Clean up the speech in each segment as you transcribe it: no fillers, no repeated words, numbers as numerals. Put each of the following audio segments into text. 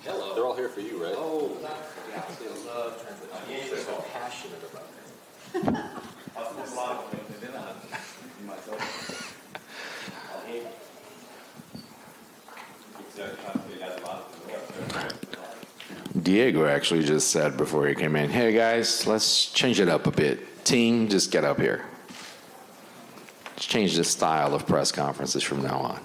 Hello. They're all here for you, right? Oh, yeah. They love translation. They're so passionate about it. Diego actually just said before he came in, hey guys, let's change it up a bit. Team, just get up here. Let's change the style of press conferences from now on.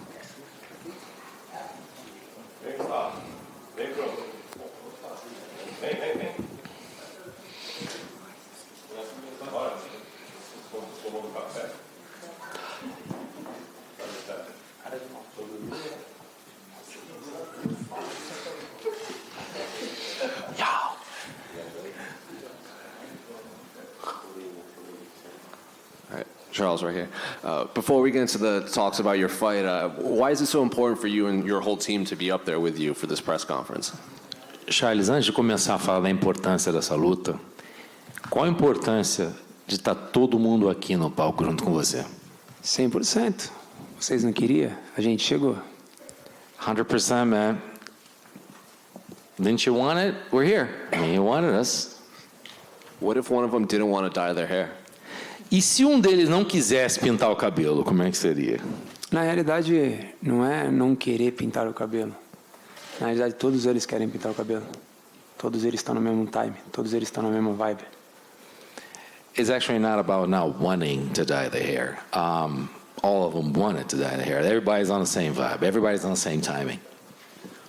Charles, right here. Before we get into the talks about your fight, why is it so important for you and your whole team to be up there with you for this press conference? Charles, antes de começar a falar da importância dessa luta, qual a importância de estar todo mundo aqui no palco junto com você? 100%. Vocês não queriam? A gente chegou. 100%, man. Didn't you want it? We're here. I mean, you wanted us. What if one of them didn't want to dye their hair? E se um deles não quisesse pintar o cabelo, como é que seria? Na realidade, não é não querer pintar o cabelo. Na realidade, todos eles querem pintar o cabelo. Todos eles estão no mesmo time. Todos eles estão na mesma vibe. It's actually not about not wanting to dye the hair. All of them wanted to dye the hair. Everybody's on the same vibe. Everybody's on the same timing.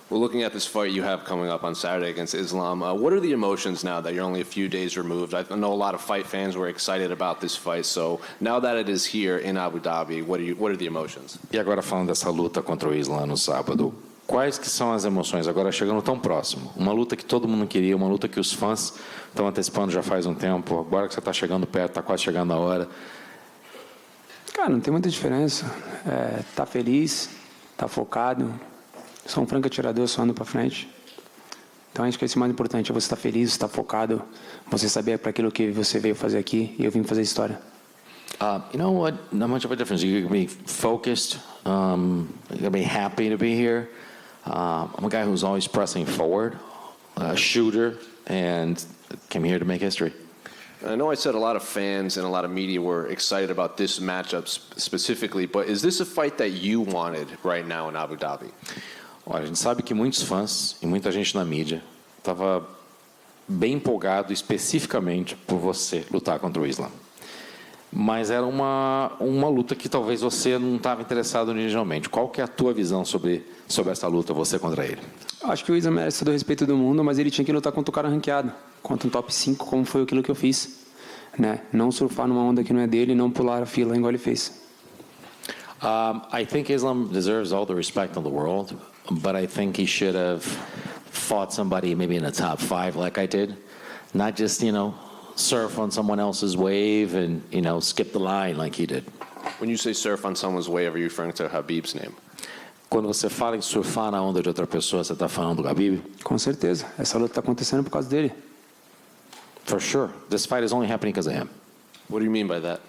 Well, looking at this fight you have coming up on Saturday against Islam, what are the emotions now that you're only a few days removed? I know a lot of fight fans were excited about this fight, so now that it is here in Abu Dhabi, what are the emotions? E agora falando dessa luta contra o Islam no sábado, quais que são as emoções agora chegando tão próximo? Uma luta que todo mundo queria, uma luta que os fãs estão antecipando já faz um tempo, agora que você está chegando perto, está quase chegando a hora. Cara, não tem muita diferença. Tá feliz, tá focado. Sou um franco atirador, só ando para frente. Então acho que esse é o mais importante, é você estar feliz, estar focado, você saber para aquilo que você veio fazer aqui, e eu vim fazer história. You know what? Not much of a difference. You can be focused. You can be happy to be here. I'm a guy who's always pressing forward, a shooter, and came here to make history. I know I said a lot of fans and a lot of media were excited about this matchup specifically, but is this a fight that you wanted right now in Abu Dhabi? Olha, a gente sabe que muitos fãs e muita gente na mídia estava bem empolgado especificamente por você lutar contra o Islam. Mas era uma luta que talvez você não estava interessado originalmente. Qual que é a tua visão sobre essa luta, você contra ele? Acho que o Islam merece todo o respeito do mundo, mas ele tinha que lutar contra o cara ranqueado, contra um top 5, como foi aquilo que eu fiz. Né? Não surfar numa onda que não é dele, não pular a fila igual ele fez. I think Islam deserves all the respect in the world, but I think he should have fought somebody maybe in the top 5 like I did. Not just, surf on someone else's wave and, skip the line like he did. When you say surf on someone's wave, are you referring to Khabib's name? Quando você fala em surfar na onda de outra pessoa, você está falando do Khabib? Com certeza. Essa luta está acontecendo por causa dele. For sure. This fight is only happening because of him. What do you mean by that?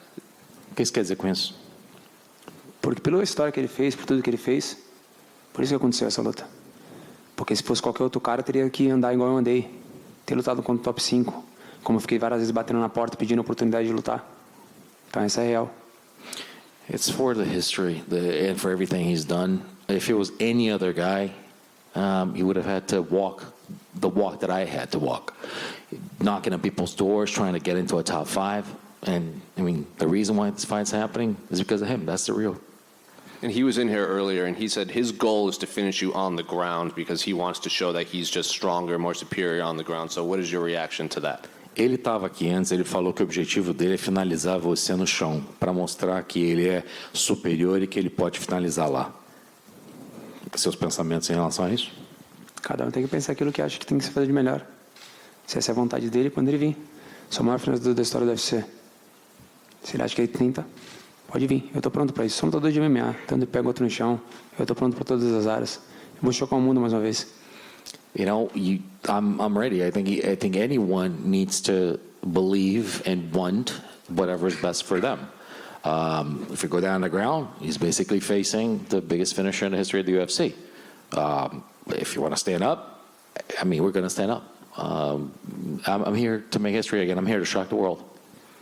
O que você quer dizer com isso? Porque pela história que ele fez, por tudo que ele fez, por isso que aconteceu essa luta. Porque se fosse qualquer outro cara, teria que andar igual eu andei. Ter lutado contra o top 5. Como eu fiquei várias vezes batendo na porta, pedindo a oportunidade de lutar. Então essa é real. It's for the history and for everything he's done. If it was any other guy, he would have had to walk the walk that I had to walk. Knocking on people's doors, trying to get into a top 5. And, the reason why this fight's happening is because of him. That's the real. And he was in here earlier, and he said his goal is to finish you on the ground because he wants to show that he's just stronger, more superior on the ground. So what is your reaction to that? Ele estava aqui antes, ele falou que o objetivo dele é finalizar você no chão, para mostrar que ele é superior e que ele pode finalizar lá. Seus pensamentos em relação a isso? Cada um tem que pensar aquilo que acha que tem que se fazer de melhor. Se essa é a vontade dele, quando ele vir. Sou o maior finalizador da história do UFC. Se ele acha que ele tenta, pode vir. Eu estou pronto para isso. Sou um lutador de MMA. Tanto eu pego outro no chão. Eu estou pronto para todas as áreas. Eu vou chocar o mundo mais uma vez. I'm ready. I think anyone needs to believe and want whatever is best for them. If you go down the ground, he's basically facing the biggest finisher in the history of the UFC. If you want to stand up, I mean, we're going to stand up. I'm here to make history again. I'm here to shock the world.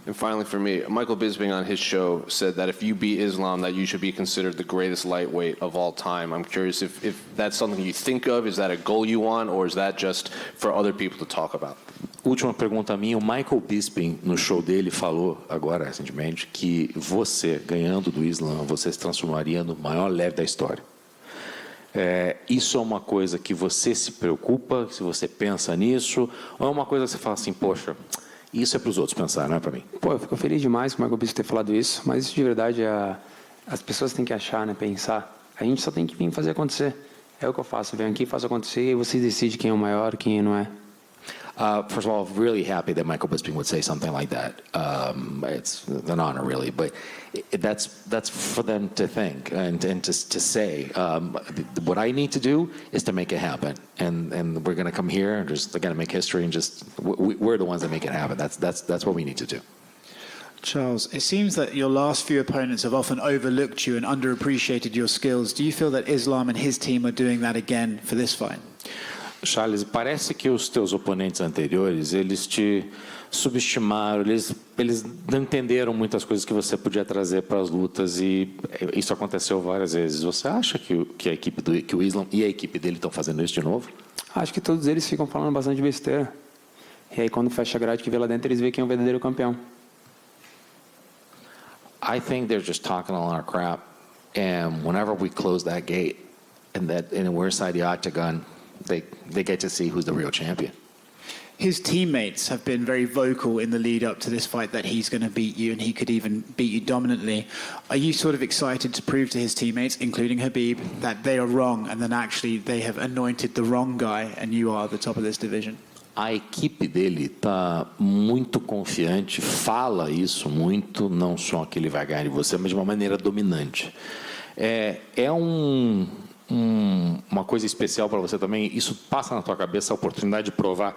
And finally, for me, Michael Bisping on his show said that if you beat Islam, that you should be considered the greatest lightweight of all time. I'm curious if that's something you think of, is that a goal you want, or is that just for other people to talk about? Última pergunta minha. O Michael Bisping, no show dele, falou agora, recentemente, que você, ganhando do Islam, você se transformaria no maior leve da história. Isso é uma coisa que você se preocupa, se você pensa nisso, ou é uma coisa que você fala assim, poxa, isso é para os outros pensar, não é para mim? Pô, eu fico feliz demais com o Michael Bisping ter falado isso, mas isso de verdade as pessoas têm que achar, né, pensar. A gente só tem que vir fazer acontecer. É o que eu faço, venho aqui, faço acontecer e vocês decidem quem é o maior, quem não é. First of all, really happy that Michael Bisping would say something like that. It's an honor, really, but that's for them to think and to say. What I need to do is to make it happen, and we're going to come here and just again make history and just we're the ones that make it happen. That's what we need to do. Charles, it seems that your last few opponents have often overlooked you and underappreciated your skills. Do you feel that Islam and his team are doing that again for this fight? Charles, parece que os teus oponentes anteriores, eles te subestimaram, eles não entenderam muitas coisas que você podia trazer para as lutas e isso aconteceu várias vezes. Você acha que a equipe que o Islam e a equipe dele estão fazendo isso de novo? Acho que todos eles ficam falando bastante besteira. E aí quando fecha a grade que vê lá dentro, eles veem quem é o verdadeiro campeão. I think they're just talking a lot of crap, and whenever we close that gate and we're inside the octagon, they get to see who's the real champion. His teammates have been very vocal in the lead up to this fight that he's going to beat you and he could even beat you dominantly. Are you sort of excited to prove to his teammates, including Khabib, that they are wrong and then actually they have anointed the wrong guy and you are the top of this division? A equipe dele está muito confiante, fala isso muito, não só que ele vai ganhar de você, mas de uma maneira dominante. Uma coisa especial para você também, isso passa na tua cabeça a oportunidade de provar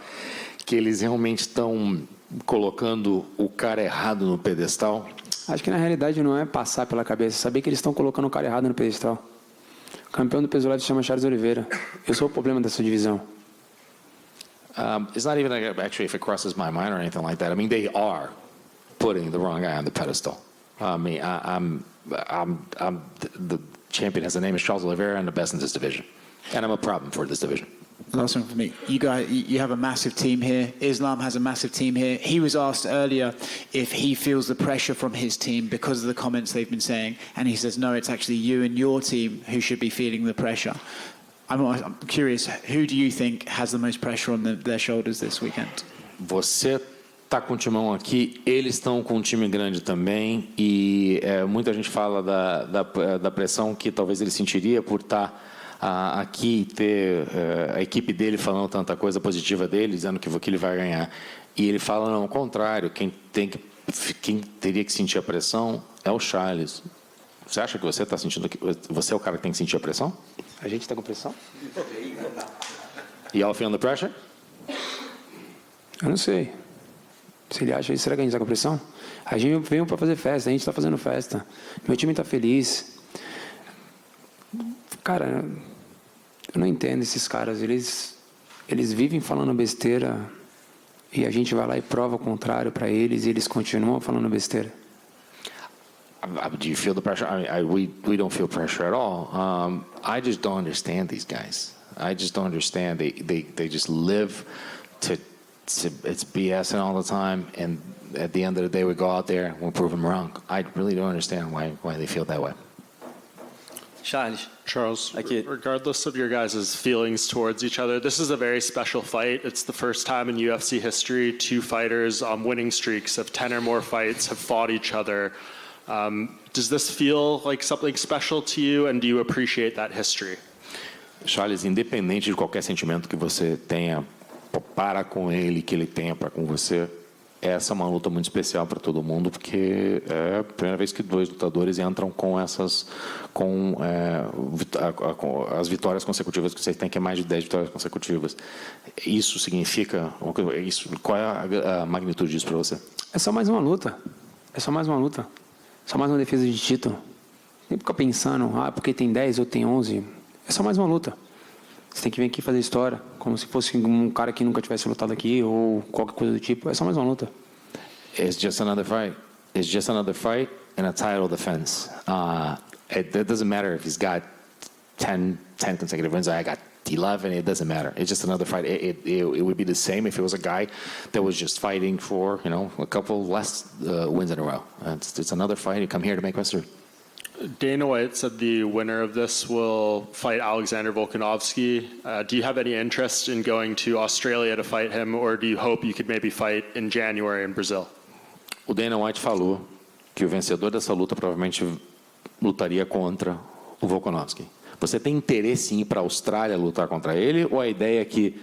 que eles realmente estão colocando o cara errado no pedestal? Acho que na realidade não é passar pela cabeça, saber que eles estão colocando o cara errado no pedestal. O campeão do peso leve se chama Oliveira. Eu sou o problema dessa divisão. It's not even actually if it crosses my mind or anything like that. I mean, they are putting the wrong guy on the pedestal. I mean, the champion has the name is Charles Oliveira and the best in this division, and I'm a problem for this division. Last one for me. You guys, you have a massive team here. Islam has a massive team here. He was asked earlier if he feels the pressure from his team because of the comments they've been saying, and he says no, it's actually you and your team who should be feeling the pressure. I'm curious, who do you think has the most pressure on their shoulders this weekend? Você está com o timão aqui, eles estão com um time grande também e muita gente fala da pressão que talvez ele sentiria por estar aqui e ter a equipe dele falando tanta coisa positiva dele, dizendo que ele vai ganhar. E ele fala, não, ao contrário, quem teria que sentir a pressão é o Charles. Você acha que você está sentindo que você é o cara que tem que sentir a pressão? A gente está com pressão? Y'all feeling the pressure? Eu não sei. Se ele acha isso, será que a gente está com pressão? A gente veio para fazer festa, a gente está fazendo festa. Meu time está feliz. Cara, eu não entendo esses caras. Eles vivem falando besteira e a gente vai lá e prova o contrário para eles e eles continuam falando besteira. Do you feel the pressure? I mean, we don't feel pressure at all. I just don't understand these guys. I just don't understand. They just live to it's BSing all the time, and at the end of the day, we go out there and we prove them wrong. I really don't understand why they feel that way. Charles, Aqui. Regardless of your guys' feelings towards each other, this is a very special fight. It's the first time in UFC history 2 fighters on winning streaks of 10 or more fights have fought each other. Does this feel like something special to you, and do you appreciate that history? Charles, independente de qualquer sentimento que você tenha para com ele, que ele tenha para com você, essa é uma luta muito especial para todo mundo, porque é a primeira vez que 2 lutadores entram com as vitórias consecutivas que vocês têm, que é mais de 10 vitórias consecutivas. Isso significa qual é a magnitude disso para você? É só mais uma luta. É só mais uma luta. Só mais uma defesa de título. Nem ficar pensando, porque tem 10 ou tem 11. É só mais uma luta. Você tem que vir aqui fazer história, como se fosse um cara que nunca tivesse lutado aqui ou qualquer coisa do tipo. É só mais uma luta. It's just another fight. It's just another fight and a title defense. It doesn't matter if he's got 10 consecutive wins. I got 11. It doesn't matter. It's just another fight. It would be the same if it was a guy that was just fighting for, a couple less wins in a row. It's another fight. You come here to make history. Dana White said the winner of this will fight Alexander Volkanovski. Do you have any interest in going to Australia to fight him, or do you hope you could maybe fight in January in Brazil? O Dana White falou que o vencedor dessa luta provavelmente lutaria contra o Volkanovski. Você tem interesse em ir para a Austrália lutar contra ele, ou a ideia é que,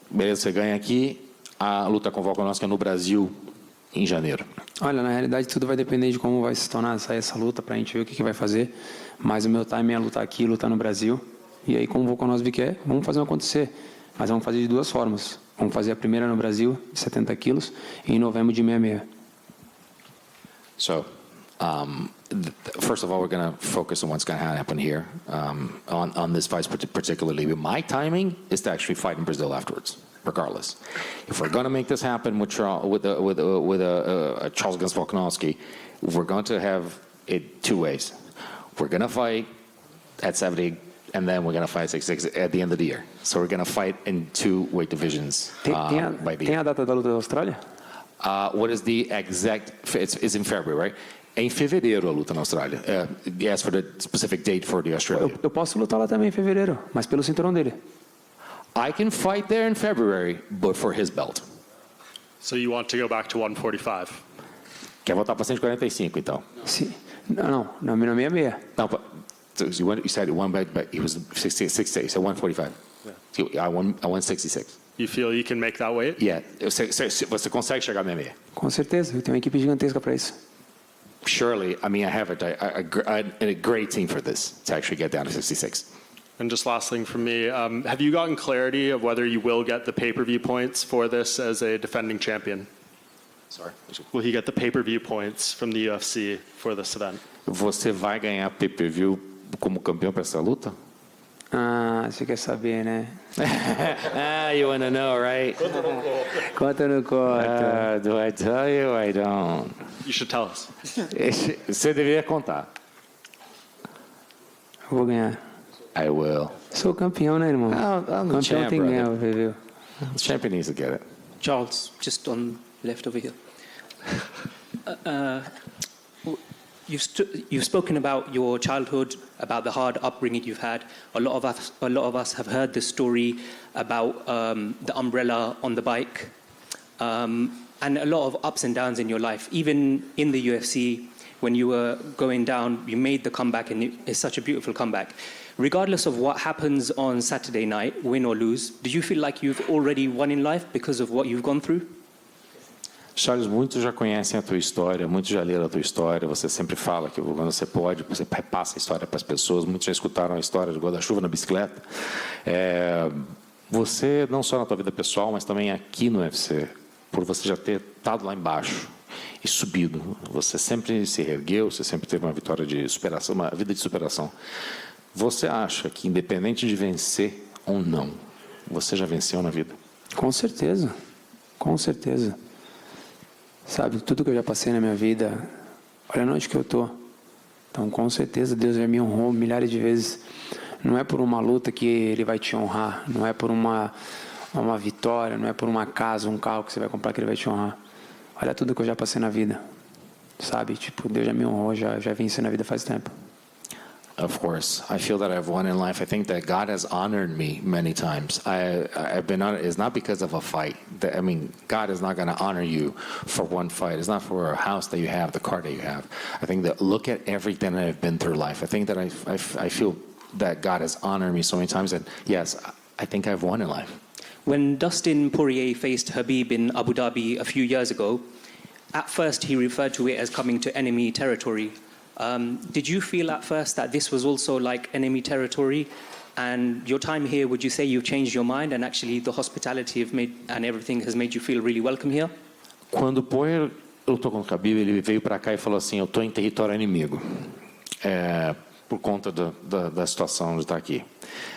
beleza, você ganha aqui, a luta com o Volkanovski é no Brasil em janeiro? Olha, na realidade tudo vai depender de como vai se tornar essa luta para a gente ver o que vai fazer. Mas o meu time é lutar aqui, lutar no Brasil. E aí, como o Volkanovski quer, vamos fazer acontecer. Mas vamos fazer de duas formas. Vamos fazer a primeira no Brasil, de 70 quilos, e em novembro de 66. So, first of all, we're going to focus on what's going to happen here on this fight particularly. My timing is to actually fight in Brazil afterwards, regardless. If we're going to make this happen with Charles against Volkanovski, we're going to have it two ways. We're going to fight at 70, and then we're going to fight 66 at the end of the year. So we're going to fight in two weight divisions by the Tem a data da luta da Austrália? What is the exact? It's in February, right? É em fevereiro a luta na Austrália. As for the specific date for the Australia. Eu posso lutar lá também em fevereiro, mas pelo cinturão dele. I can fight there in February, but for his belt. So you want to go back to 145? Quer voltar para 145, então? Sim. Não, na 66. Não, so you said one, but he was 66, so 145. Yeah. I won 66. You feel you can make that weight? Yeah. Você consegue chegar a 66? Com certeza, eu tenho uma equipe gigantesca para isso. Surely, I mean, I have a great team for this, to actually get down to 66. And just last thing from me, have you gotten clarity of whether you will get the pay-per-view points for this as a defending champion? Sorry. Will he get the pay-per-view points from the UFC for this event? Você vai ganhar pay-per-view como campeão para essa luta? Você quer saber, né? You want to know, right? Conta ou não conta? Do I tell you? I don't. You should tell us. Você deveria contar. Eu vou ganhar. I will. Sou campeão, né, irmão? I'm the Campeão champ, tem que ganhar, brother. viu? The champion needs to get it. Charles, just on left over here. You've spoken about your childhood, about the hard upbringing you've had. A lot of us have heard the story about the umbrella on the bike, and a lot of ups and downs in your life. Even in the UFC, when you were going down, you made the comeback, and it's such a beautiful comeback. Regardless of what happens on Saturday night, win or lose, do you feel like you've already won in life because of what you've gone through? Charles, muitos já conhecem a tua história, muitos já leram a tua história. Você sempre fala que quando você pode, você repassa a história para as pessoas. Muitos já escutaram a história do guarda-chuva na bicicleta. Você, não só na tua vida pessoal, mas também aqui no UFC, por você já ter estado lá embaixo e subido, você sempre se reergueu, você sempre teve uma vitória de superação, uma vida de superação. Você acha que, independente de vencer ou não, você já venceu na vida? Com certeza. Com certeza. Sabe, tudo que eu já passei na minha vida, olha onde que eu tô. Então, com certeza, Deus já me honrou milhares de vezes. Não é por uma luta que Ele vai te honrar. Não é por uma vitória, não é por uma casa, um carro que você vai comprar que Ele vai te honrar. Olha tudo que eu já passei na vida. Sabe, tipo, Deus já me honrou, já venci na vida faz tempo. Of course, I feel that I've won in life. I think that God has honored me many times. I've been honored. It's not because of a fight. I mean, God is not going to honor you for one fight. It's not for a house that you have, the car that you have. I think that look at everything that I've been through life. I think that I feel that God has honored me so many times that yes, I think I've won in life. When Dustin Poirier faced Khabib in Abu Dhabi a few years ago, at first he referred to it as coming to enemy territory. Did you feel at first that this was also like enemy territory? And your time here, would you say you've changed your mind and actually the hospitality and everything has made you feel really welcome here? Quando o Poirier lutou com o Khabib, ele veio para cá e falou assim: eu estou em território inimigo, por conta da situação de estar aqui.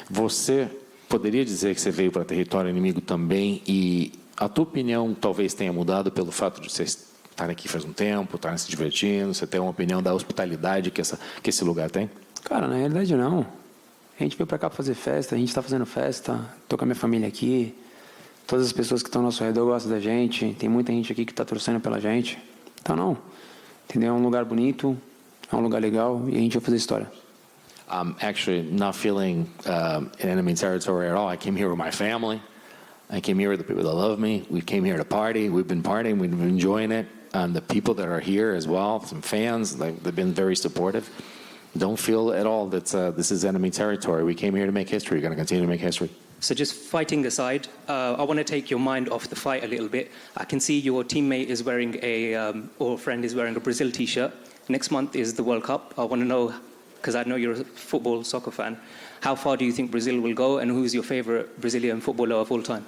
Você poderia dizer que você veio para território inimigo também e a tua opinião talvez tenha mudado pelo fato de vocês estarem aqui faz um tempo, estarem se divertindo, você tem uma opinião da hospitalidade que esse lugar tem? Cara, na realidade não. A gente veio pra cá pra fazer festa, a gente tá fazendo festa, tô com a minha família aqui, todas as pessoas que estão ao nosso redor gostam da gente, tem muita gente aqui que tá torcendo pela gente. Então não, entendeu? É um lugar bonito, é um lugar legal e a gente vai fazer história. I'm actually not feeling in enemy territory at all. I came here with my family. I came here with the people that love me. We came here to party. We've been partying. We've been enjoying it. The people that are here as well, some fans, they've been very supportive. Don't feel at all that this is enemy territory. We came here to make history. We're going to continue to make history. So just fighting aside, I want to take your mind off the fight a little bit. I can see your teammate is wearing or friend is wearing a Brazil t-shirt. Next month is the World Cup. I want to know, because I know you're a soccer fan, how far do you think Brazil will go and who's your favorite Brazilian footballer of all time?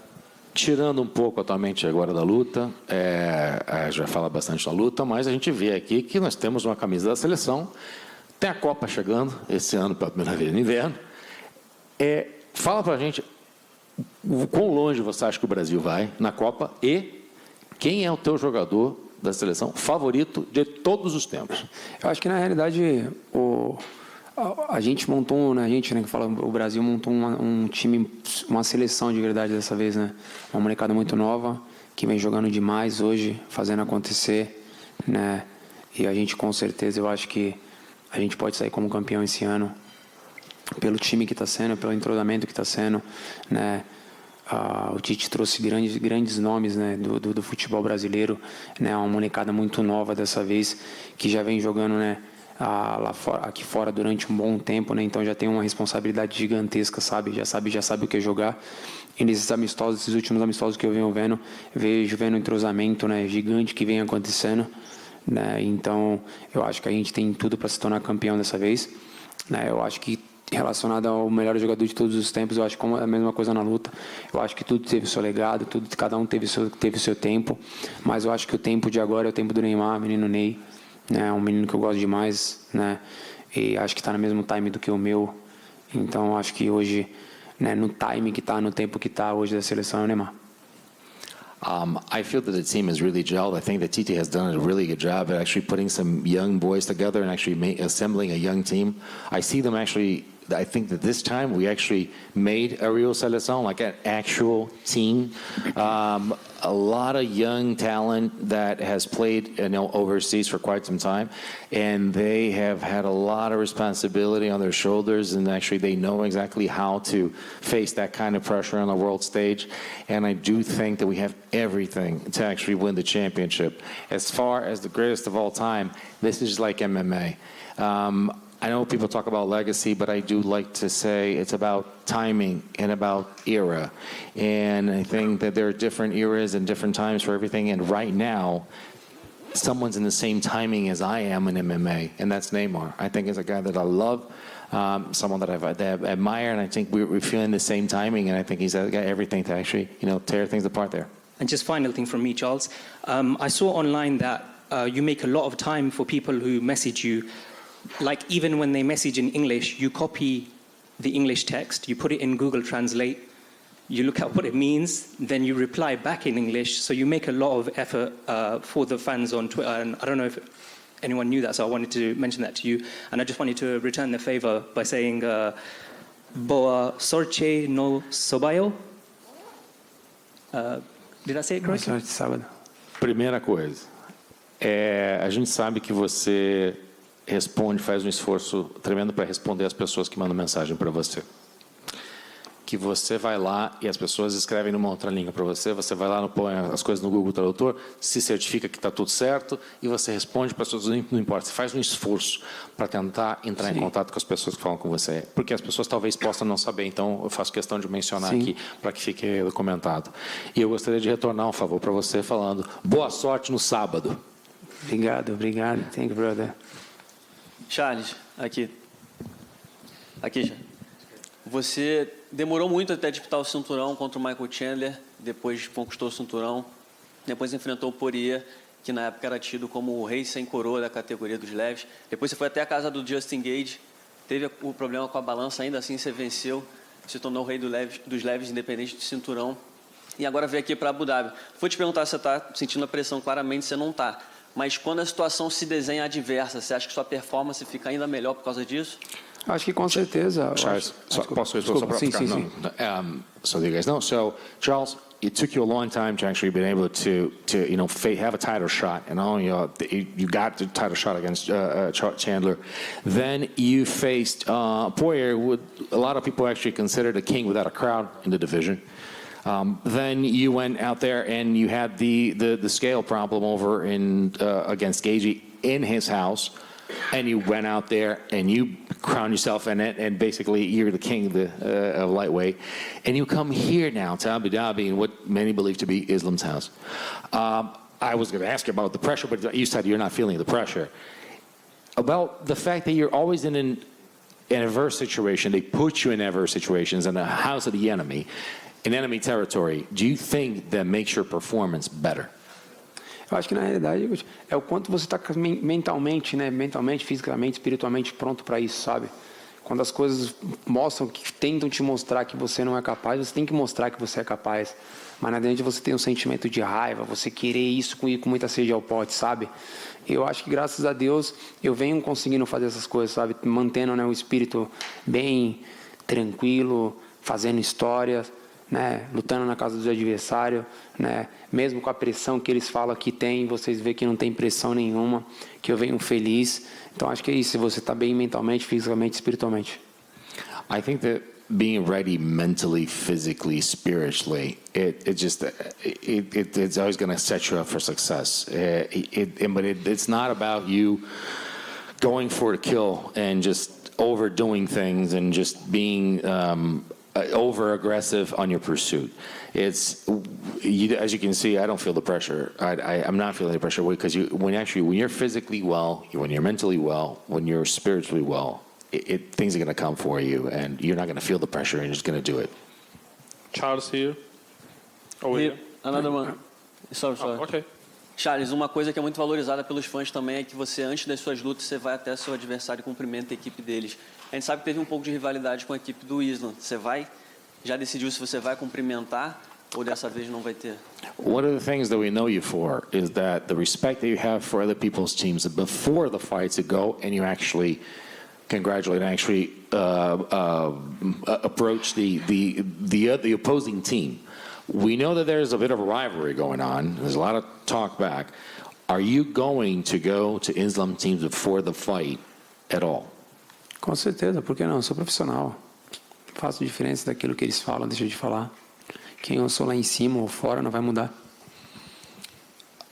Tirando um pouco atualmente agora da luta, já fala bastante da luta, mas a gente vê aqui que nós temos uma camisa da seleção, tem a Copa chegando, esse ano pela primeira vez no inverno. Fala pra gente o quão longe você acha que o Brasil vai na Copa e quem é o teu jogador da seleção favorito de todos os tempos? Eu acho que na realidade a gente montou, né, que fala, o Brasil montou um time, uma seleção de verdade dessa vez, né? Uma molecada muito nova, que vem jogando demais hoje, fazendo acontecer, né? E a gente com certeza, eu acho que a gente pode sair como campeão esse ano, pelo time que está sendo, pelo entrosamento que está sendo, né? O Tite trouxe grandes nomes, né, do futebol brasileiro, né? Uma molecada muito nova dessa vez, que já vem jogando, né, aqui fora durante um bom tempo, né? Então já tem uma responsabilidade gigantesca, sabe? Já sabe o que é jogar. E nesses amistosos, esses últimos amistosos que eu venho vejo um entrosamento, né, gigante que vem acontecendo, né? Então eu acho que a gente tem tudo para se tornar campeão dessa vez, né? Eu acho que relacionado ao melhor jogador de todos os tempos, eu acho que é a mesma coisa na luta. Eu acho que tudo teve o seu legado, cada um teve o seu tempo, mas eu acho que o tempo de agora é o tempo do Neymar, menino Ney, né? É um menino que eu gosto demais, né? E acho que está no mesmo time do que o meu. Então acho que hoje, né, no time que está, no tempo que está hoje da seleção é o Neymar. I feel that the team is really gelled. I think that Tite has done a really good job at actually putting some young boys together and actually assembling a young team. I see them actually. I think that this time we actually made a real seleção, like an actual team. A lot of young talent that has played, overseas for quite some time, and they have had a lot of responsibility on their shoulders, and actually they know exactly how to face that kind of pressure on the world stage. And I do think that we have everything to actually win the championship. As far as the greatest of all time, this is like MMA. I know people talk about legacy, but I do like to say it's about timing and about era. And I think that there are different eras and different times for everything. And right now, someone's in the same timing as I am in MMA, and that's Neymar. I think he's a guy that I love, someone that I admire, and I think we're feeling the same timing, and I think he's got everything to actually, tear things apart there. And just final thing from me, Charles. I saw online that you make a lot of time for people who message you. Like even when they message in English, you copy the English text, you put it in Google Translate, you look at what it means, then you reply back in English. So you make a lot of effort for the fans on Twitter. And I don't know if anyone knew that, so I wanted to mention that to you. And I just wanted to return the favor by saying, Boa sorte no sobaio. Did I say it correctly? Boa sorte sábado. Primeira coisa, a gente sabe que você faz um esforço tremendo para responder as pessoas que mandam mensagem para você. Que você vai lá e as pessoas escrevem numa outra língua para você, você vai lá, põe as coisas no Google Tradutor, se certifica que está tudo certo e você responde para as pessoas, não importa, você faz um esforço para tentar entrar em contato com as pessoas que falam com você, porque as pessoas talvez possam não saber, então eu faço questão de mencionar aqui para que fique documentado. E eu gostaria de retornar um favor para você falando, boa sorte no sábado. Obrigado. Thank you, brother. Charles, aqui. Já. Você demorou muito até disputar o cinturão contra o Michael Chandler, depois conquistou o cinturão, depois enfrentou o Poirier, que na época era tido como o rei sem coroa da categoria dos leves. Depois você foi até a casa do Justin Gage, teve o problema com a balança, ainda assim você venceu. se tornou o rei dos leves, independente de cinturão. E agora veio aqui para Abu Dhabi. Vou te perguntar se você está sentindo a pressão, claramente você não está. Mas quando a situação se desenha adversa, você acha que sua performance fica ainda melhor por causa disso? Acho que com certeza. Charles, posso Desculpa, sim. so you guys know. So, Charles, it took you a long time to actually be able to have a title shot, and you got the title shot against Chandler. Then you faced Poirier, who a lot of people actually considered a king without a crowd in the division. Then you went out there and you had the scale problem over against Gagey in his house. And you went out there and you crowned yourself in it, and basically you're the king of lightweight. And you come here now to Abu Dhabi in what many believe to be Islam's house. I was going to ask you about the pressure, but you said you're not feeling the pressure. About the fact that you're always in an adverse situation, they put you in adverse situations in the house of the enemy, in enemy territory. Do you think that makes your performance better? Eu acho que na realidade é o quanto você está mentalmente, né? Mentalmente, fisicamente, espiritualmente pronto para isso, sabe? Quando as coisas mostram, que tentam te mostrar que você não é capaz, você tem que mostrar que você é capaz. Mas na verdade você tem um sentimento de raiva, você querer isso com muita sede ao pote, sabe? Eu acho que graças a Deus eu venho conseguindo fazer essas coisas, sabe? Mantendo, né, o espírito bem tranquilo, fazendo histórias, né, lutando na casa do adversário, né, mesmo com a pressão que eles falam que tem, vocês veem que não tem pressão nenhuma, que eu venho feliz. Então acho que é isso, você está bem mentalmente, fisicamente, espiritualmente. I think that being ready mentally, physically, spiritually, it's always going to set you up for success. But it's not about you going for a kill and just overdoing things and just being over aggressive on your pursuit. As you can see, I don't feel the pressure. I'm not feeling the pressure because when you're physically well, when you're mentally well, when you're spiritually well, things are going to come for you, and you're not going to feel the pressure. You're just going to do it. Charles here. Another one. Sorry. Okay. Charles, uma coisa que é muito valorizada pelos fãs também é que você, antes das suas lutas, você vai até seu adversário e cumprimenta a equipe deles. A gente sabe que teve um pouco de rivalidade com a equipe do Islam. Já decidiu se você vai cumprimentar ou dessa vez não vai ter? One of the things that we know you for is that the respect that you have for other people's teams before the fights you go and you actually congratulate and actually approach the opposing team. We know that there's a bit of a rivalry going on. There's a lot of talk back. Are you going to go to Islam teams before the fight at all? Com certeza, por que não? Eu sou profissional. Faço diferença daquilo que eles falam, deixa de falar. Quem eu sou lá em cima ou fora não vai mudar.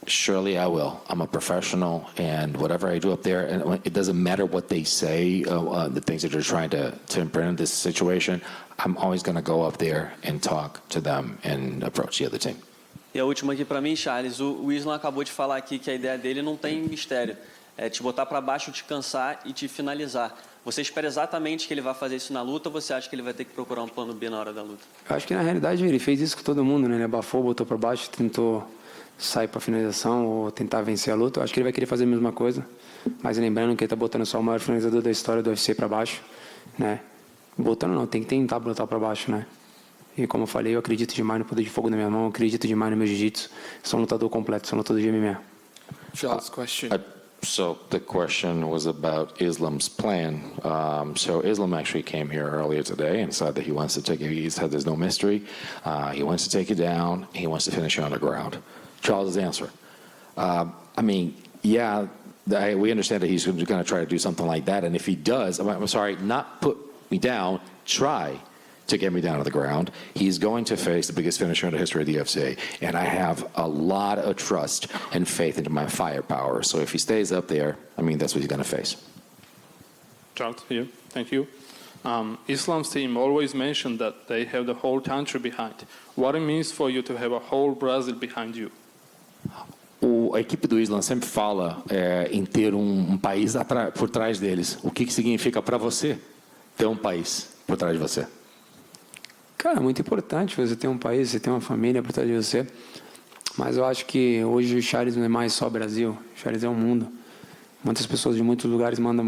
Surely I will. I'm a professional, and whatever I do up there, and it doesn't matter what they say, the things that they're trying to imprint in this situation, I'm always going to go up there and talk to them and approach the other team. E a última aqui para mim, Charles, o Islam acabou de falar aqui que a ideia dele não tem mistério. É te botar para baixo, te cansar e te finalizar. Você espera exatamente que ele vai fazer isso na luta, ou você acha que ele vai ter que procurar um plano B na hora da luta? Eu acho que na realidade ele fez isso com todo mundo, né? Ele abafou, botou para baixo, tentou sair para finalização ou tentar vencer a luta. Eu acho que ele vai querer fazer a mesma coisa, mas lembrando que ele está botando só o maior finalizador da história do UFC para baixo, né? Botando não, tem que tentar botar para baixo, né? E como eu falei, eu acredito demais no poder de fogo na minha mão, eu acredito demais no meu jiu-jitsu. Sou um lutador completo, sou um lutador de MMA. Charles, question. So the question was about Islam's plan. So Islam actually came here earlier today and said that he wants to take it. He said there's no mystery. He wants to take you down. He wants to finish you on the ground. Charles' answer. We understand that he's going to try to do something like that. And if he does, I'm sorry, not put me down, try to get me down to the ground. He's going to face the biggest finisher in the history of the UFC. And I have a lot of trust and faith into my firepower. So if he stays up there, that's what he's going to face. Charles here. Thank you. Islam's team always mentioned that they have the whole country behind. What it means for you to have a whole Brazil behind you? A equipe do Islam sempre fala em ter país por trás deles. O que significa para você ter país por trás de você? Cara, é muito importante você ter um país, você ter uma família por trás de você. Mas eu acho que hoje o Charles não é mais só Brasil. O Charles é o mundo. Muitas pessoas de muitos lugares mandam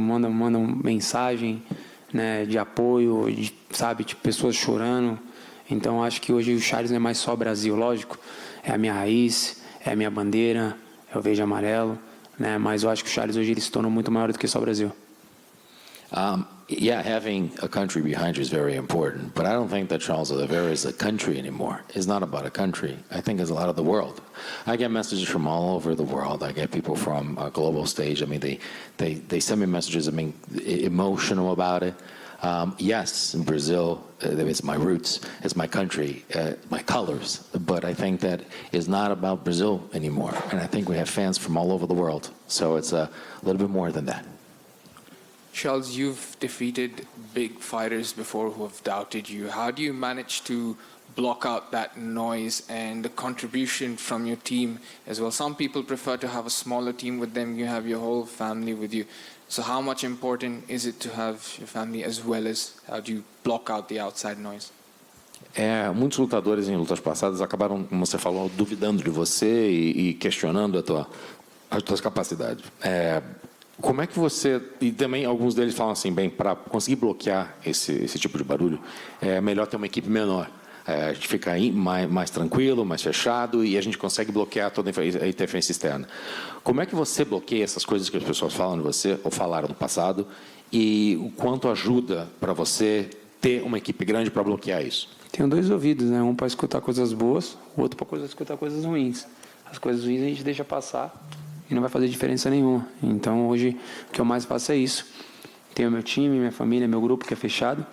mensagem, né, de apoio, de, sabe, de pessoas chorando. Então acho que hoje o Charles não é mais só Brasil, lógico. É a minha raiz, é a minha bandeira, é o verde e amarelo, né? Mas eu acho que o Charles hoje ele se tornou muito maior do que só o Brasil. Yeah, having a country behind you is very important, but I don't think that Charles Oliveira is a country anymore. It's not about a country. I think it's a lot of the world. I get messages from all over the world. I get people from a global stage. I mean, they send me messages, I mean, emotional about it. Yes, in Brazil, it's my roots, it's my country, my colors, but I think that it's not about Brazil anymore. And I think we have fans from all over the world. So it's a little bit more than that. Charles, you've defeated big fighters before who have doubted you. How do you manage to block out that noise and the contribution from your team as well? Some people prefer to have a smaller team with them. You have your whole family with you. So how much important is it to have your family as well as how do you block out the outside noise? Muitos lutadores em lutas passadas acabaram, como você falou, duvidando de você e questionando as tuas capacidades. Como é que você... E também alguns deles falam assim, bem, para conseguir bloquear esse tipo de barulho, é melhor ter uma equipe menor. A gente fica mais tranquilo, mais fechado, e a gente consegue bloquear toda a interferência externa. Como é que você bloqueia essas coisas que as pessoas falam de você, ou falaram no passado, e o quanto ajuda para você ter uma equipe grande para bloquear isso? Tenho dois ouvidos, né? Um para escutar coisas boas, o outro para escutar coisas ruins. As coisas ruins a gente deixa passar e não vai fazer diferença nenhuma. Então, hoje, o que eu mais faço é isso. Tenho meu time, minha família, meu grupo que é fechado,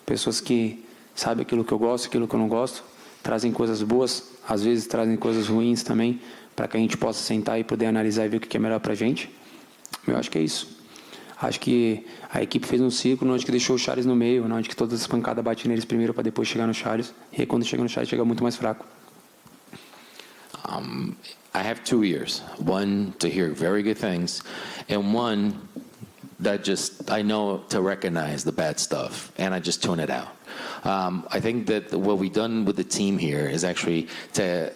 pessoas que sabem aquilo que eu gosto, aquilo que eu não gosto, trazem coisas boas, às vezes trazem coisas ruins também, para que a gente possa sentar e poder analisar e ver o que é melhor para a gente. Eu acho que é isso. Acho que a equipe fez um círculo onde que deixou o Charles no meio, onde que todas as pancadas batem neles primeiro para depois chegar no Charles, e aí quando chega no Charles chega muito mais fraco. I have 2 ears. One to hear very good things, and one that just I know to recognize the bad stuff, and I just tune it out. I think that what we've done with the team here is actually to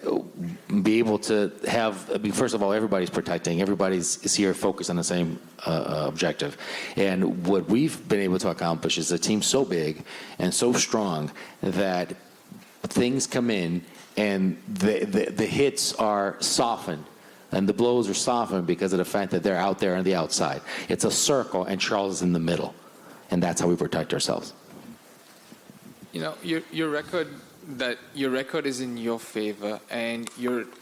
be able to have. I mean, first of all, everybody's protecting. Everybody's is here focused on the same objective, and what we've been able to accomplish is a team so big and so strong that things come in. And the hits are softened, and the blows are softened because of the fact that they're out there on the outside. It's a circle, and Charles is in the middle, and that's how we protect ourselves. You know, your record is in your favor, and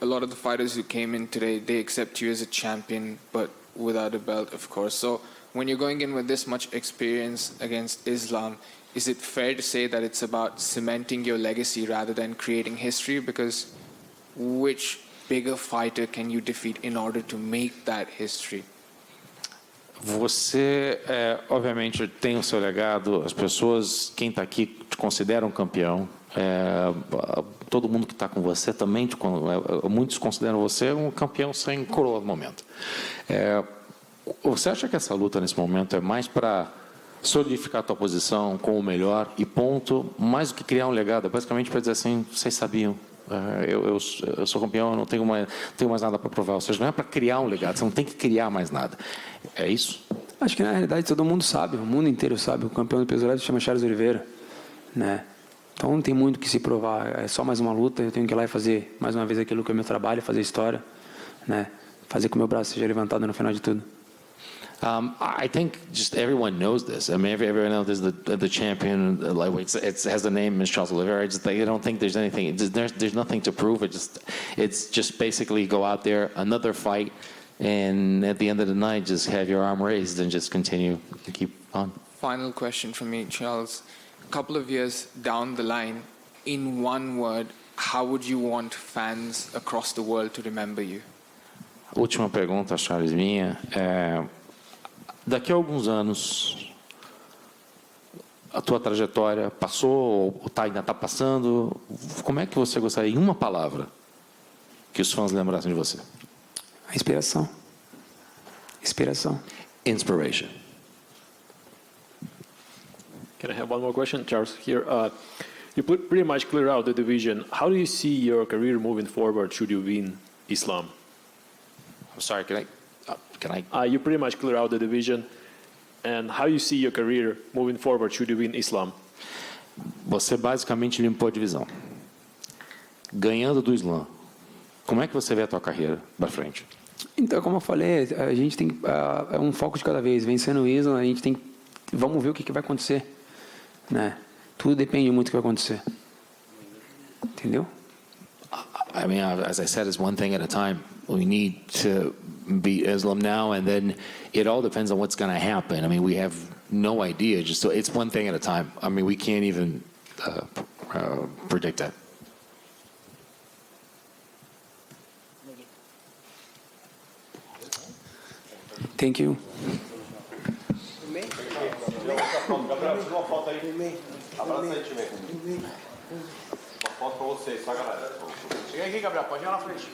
a lot of the fighters who came in today, they accept you as a champion, but without a belt, of course. So when you're going in with this much experience against Islam, is it fair to say that it's about cementing your legacy rather than creating history? Because which bigger fighter can you defeat in order to make that history? Você, obviamente, tem o seu legado. As pessoas, quem está aqui, te considera um campeão. Todo mundo que está com você também, muitos consideram você um campeão sem coroa no momento. Você acha que essa luta nesse momento é mais para solidificar a tua posição com o melhor e ponto, mais do que criar um legado? Basicamente para dizer assim, vocês sabiam, eu sou campeão, eu não tenho mais nada para provar. Ou seja, não é para criar um legado, você não tem que criar mais nada. É isso? Acho que na realidade todo mundo sabe, o mundo inteiro sabe. O campeão do peso leve se chama Charles Oliveira, né? Então não tem muito que se provar, é só mais uma luta. Eu tenho que ir lá e fazer mais uma vez aquilo que é meu trabalho, fazer história, né? Fazer com que o meu braço seja levantado no final de tudo. I think just everyone knows this. I mean, everyone knows the champion. Like it has the name, Ms. Charles Oliveira. I don't think there's anything. There's nothing to prove. It's just basically go out there, another fight, and at the end of the night, just have your arm raised and just continue to keep on. Final question from me, Charles. A couple of years down the line, in one word, how would you want fans across the world to remember you? Última pergunta, Charles, minha. Daqui a alguns anos, a tua trajetória passou ou ainda está passando? Como é que você gostaria, em uma palavra, que os fãs lembrassem de você? A inspiração. Inspiração. Inspiration. Can I have one more question, Charles? Here, you pretty much clear out the division. How do you see your career moving forward should you win Islam? I'm sorry, can I? You pretty much clear out the division. And how you see your career moving forward should you win Islam? Você basicamente limpou a divisão. Ganhando do Islam, como é que você vê a tua carreira para frente? Então, como eu falei, a gente tem é um foco de cada vez. Vencendo o Islam, a gente tem, vamos ver o que vai acontecer, né? Tudo depende muito do que vai acontecer. Entendeu? I mean, as I said, it's one thing at a time. We need to beat Islam now, and then it all depends on what's going to happen. I mean, we have no idea. Just so it's one thing at a time. I mean, we can't even predict that. Thank you. Chega aqui, Gabriel, pode chegar na frente.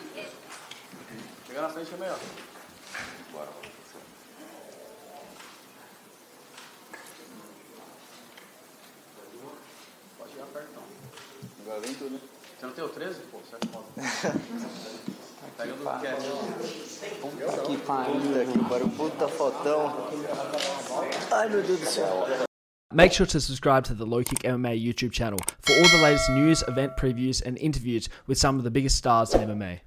Chega na frente é melhor. Pode chegar perto, agora vem tudo, né? Você não tem o 13? Pô, certo, pega do que quer. Que pariu aqui, barulho, puta fotão. Ai, meu Deus do céu. Make sure to subscribe to the LowKick MMA YouTube channel for all the latest news, event previews, and interviews with some of the biggest stars in MMA.